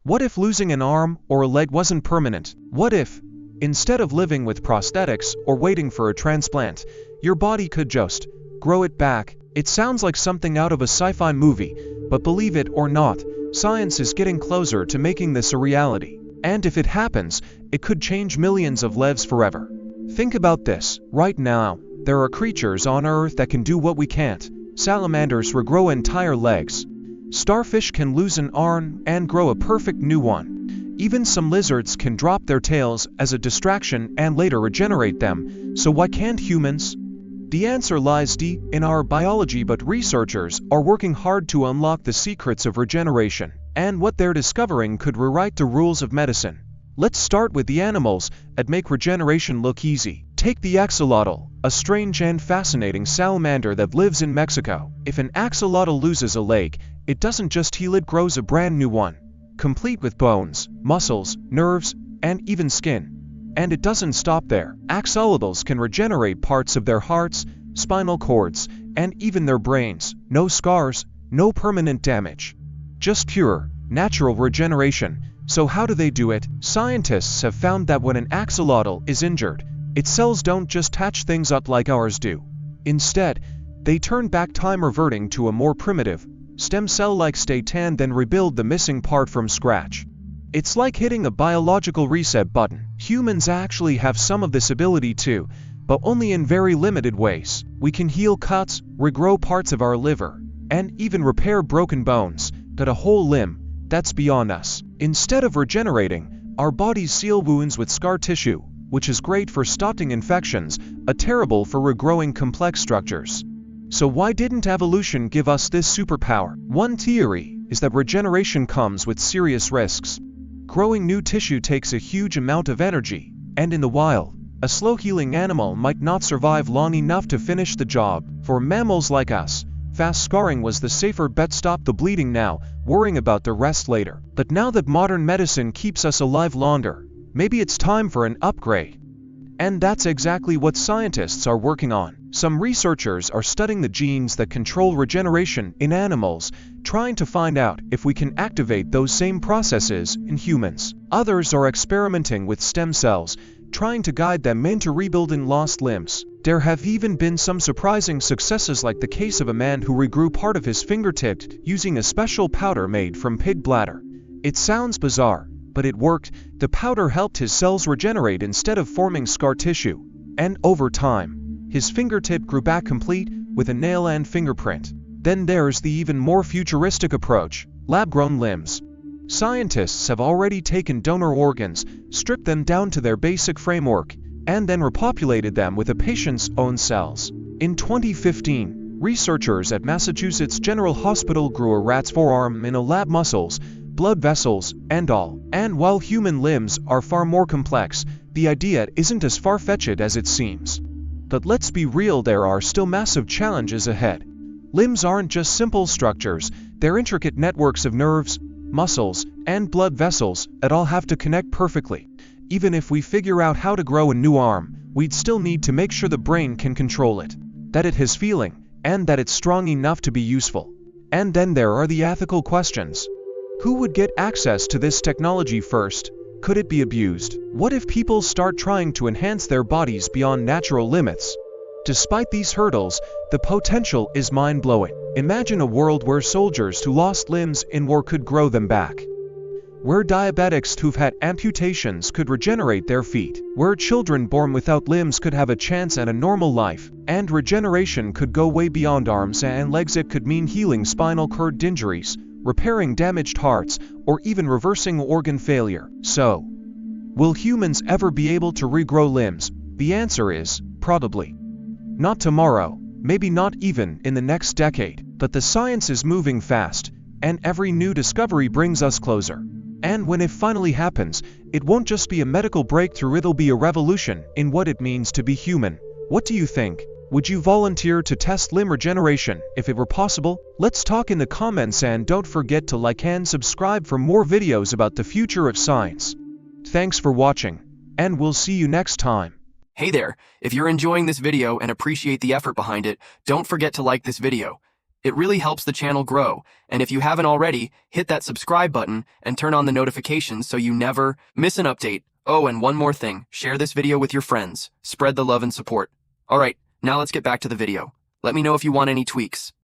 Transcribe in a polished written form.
What if losing an arm or a leg wasn't permanent? What if, instead of living with prosthetics or waiting for a transplant, your body could just grow it back? It sounds like something out of a sci-fi movie, but believe it or not, science is getting closer to making this a reality. And if it happens, it could change millions of lives forever. Think about this. Right now, there are creatures on Earth that can do what we can't. Salamanders regrow entire legs. Starfish can lose an arm and grow a perfect new one. Even some lizards can drop their tails as a distraction and later regenerate them. So why can't humans? The answer lies deep in our biology, but researchers are working hard to unlock the secrets of regeneration, and what they're discovering could rewrite the rules of medicine. Let's start with the animals that make regeneration look easy. Take the axolotl, a strange and fascinating salamander that lives in Mexico. If an axolotl loses a leg, it doesn't just heal, it grows a brand new one, complete with bones, muscles, nerves, and even skin. And it doesn't stop there. Axolotls can regenerate parts of their hearts, spinal cords, and even their brains. No scars, no permanent damage. Just pure, natural regeneration. So how do they do it? Scientists have found that when an axolotl is injured, its cells don't just hatch things up like ours do. Instead, they turn back time, reverting to a more primitive, stem cell-like state and then rebuild the missing part from scratch. It's like hitting a biological reset button. Humans actually have some of this ability too, but only in very limited ways. We can heal cuts, regrow parts of our liver, and even repair broken bones. But a whole limb, that's beyond us. Instead of regenerating, our bodies seal wounds with scar tissue, which is great for stopping infections, but terrible for regrowing complex structures. So why didn't evolution give us this superpower? One theory is that regeneration comes with serious risks. Growing new tissue takes a huge amount of energy, and in the wild, a slow-healing animal might not survive long enough to finish the job. For mammals like us, fast scarring was the safer bet. Stop the bleeding now, worrying about the rest later. But now that modern medicine keeps us alive longer, maybe it's time for an upgrade. And that's exactly what scientists are working on. Some researchers are studying the genes that control regeneration in animals, trying to find out if we can activate those same processes in humans. Others are experimenting with stem cells, trying to guide them into rebuilding lost limbs. There have even been some surprising successes, like the case of a man who regrew part of his fingertip using a special powder made from pig bladder. It sounds bizarre, but it worked. The powder helped his cells regenerate instead of forming scar tissue. And over time, his fingertip grew back complete with a nail and fingerprint. Then there's the even more futuristic approach, lab-grown limbs. Scientists have already taken donor organs, stripped them down to their basic framework, and then repopulated them with a patient's own cells. In 2015, researchers at Massachusetts General Hospital grew a rat's forearm in a lab, muscles, blood vessels, and all. And while human limbs are far more complex, the idea isn't as far-fetched as it seems. But let's be real, there are still massive challenges ahead. Limbs aren't just simple structures, they're intricate networks of nerves, muscles, and blood vessels that all have to connect perfectly. Even if we figure out how to grow a new arm, we'd still need to make sure the brain can control it, that it has feeling, and that it's strong enough to be useful. And then there are the ethical questions. Who would get access to this technology first? Could it be abused? What if people start trying to enhance their bodies beyond natural limits? Despite these hurdles, the potential is mind-blowing. Imagine a world where soldiers who lost limbs in war could grow them back. Where diabetics who've had amputations could regenerate their feet. Where children born without limbs could have a chance at a normal life. And regeneration could go way beyond arms and legs. It could mean healing spinal cord injuries, repairing damaged hearts, or even reversing organ failure. So, will humans ever be able to regrow limbs? The answer is, probably. Not tomorrow, maybe not even in the next decade, but the science is moving fast, and every new discovery brings us closer. And when it finally happens, it won't just be a medical breakthrough, it'll be a revolution in what it means to be human. What do you think? Would you volunteer to test limb regeneration if it were possible? Let's talk in the comments, and don't forget to like and subscribe for more videos about the future of science. Thanks for watching, and we'll see you next time. Hey there, if you're enjoying this video and appreciate the effort behind it, don't forget to like this video. It really helps the channel grow, and if you haven't already, hit that subscribe button and turn on the notifications so you never miss an update. Oh, and one more thing, share this video with your friends. Spread the love and support. Alright, now let's get back to the video. Let me know if you want any tweaks.